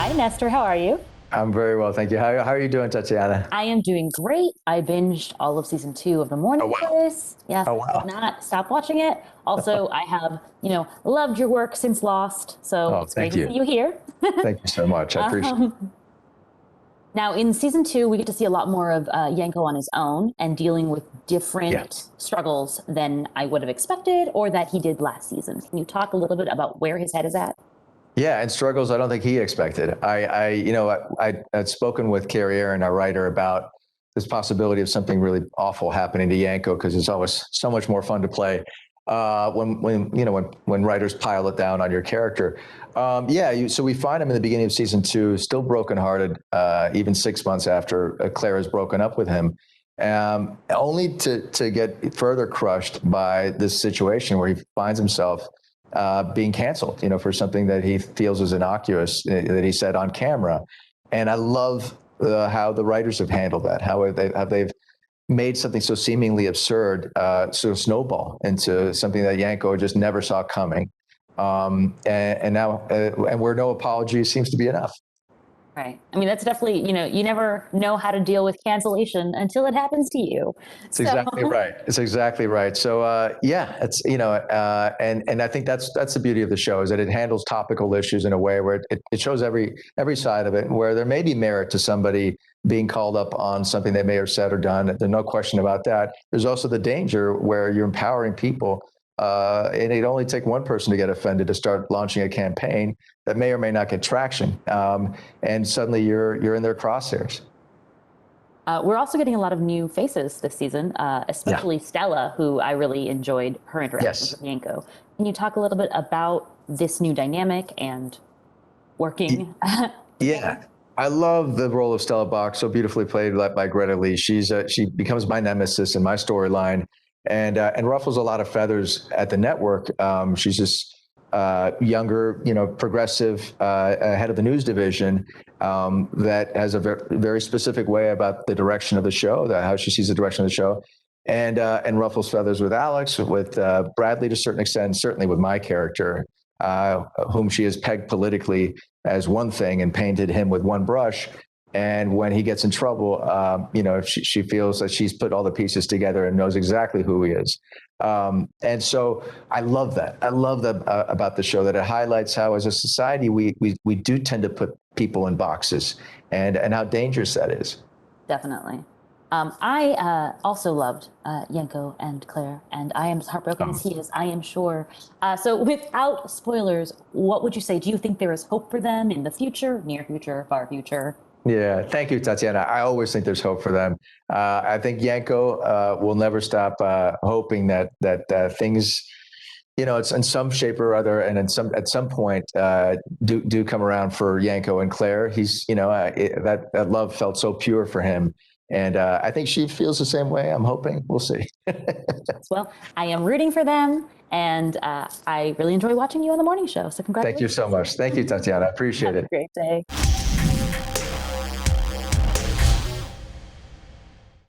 Hi, Nestor. How are you? I'm very well, thank you. How are you doing, Tatiana? I am doing great. I binged all of season 2 of The Oh, Morning wow. Place. Yes, Oh, I could wow. not stop watching it. Also, I have, loved your work since Lost, so Oh, it's great thank to you. see you here. Thank you so much. I appreciate it. um, Now, in season 2, we get to see a lot more of Yanko on his own and dealing with Yeah. different struggles than I would have expected or that he did last season. Can you talk a little bit about where his head is at? Yeah, and struggles I don't think he expected. I'd spoken with Carrie Aaron, our writer, about this possibility of something really awful happening to Yanko because it's always so much more fun to play when writers pile it down on your character. So we find him in the beginning of season 2, still brokenhearted, even 6 months after Claire has broken up with him, only to get further crushed by this situation where he finds himself being canceled, for something that he feels is innocuous that he said on camera. And I love how the writers have handled that, how they've made something so seemingly absurd so snowball into something that Yanko just never saw coming. And now, and where no apology seems to be enough. Right. I mean, that's definitely, you never know how to deal with cancellation until it happens to you. It's exactly right. It's exactly right. So it's and I think that's the beauty of the show is that it handles topical issues in a way where it shows every side of it, where there may be merit to somebody being called up on something they may have said or done. There's no question about that. There's also the danger where you're empowering people. And it'd only take one person to get offended to start launching a campaign that may or may not get traction, and suddenly you're in their crosshairs. We're also getting a lot of new faces this season, especially Stella, who I really enjoyed her interactions with Yanko. Can you talk a little bit about this new dynamic and working? Yeah. I love the role of Stella Bach, so beautifully played by Greta Lee. She becomes my nemesis in my storyline, and ruffles a lot of feathers at the network. She's this younger, progressive head of the news division that has a very specific way about the direction of the show, how she sees the direction of the show, and ruffles feathers with Alex, with Bradley to a certain extent, certainly with my character, whom she has pegged politically as one thing and painted him with one brush. And when he gets in trouble, she feels that she's put all the pieces together and knows exactly who he is. And so I love that. I love that about the show, that it highlights how, as a society, we do tend to put people in boxes, and how dangerous that is. Definitely. I also loved Yanko and Claire, and I am as heartbroken as he is, I am sure. So without spoilers, what would you say? Do you think there is hope for them in the future, near future, far future? Yeah, thank you, Tatiana. I always think there's hope for them. I think Yanko will never stop hoping that things, it's in some shape or other, and at some point do come around for Yanko and Claire. He's, that love felt so pure for him, and I think she feels the same way. I'm hoping. We'll see. Well, I am rooting for them, and I really enjoy watching you on the morning show. So congratulations. Thank you so much. Thank you, Tatiana. I appreciate it. Have a great day.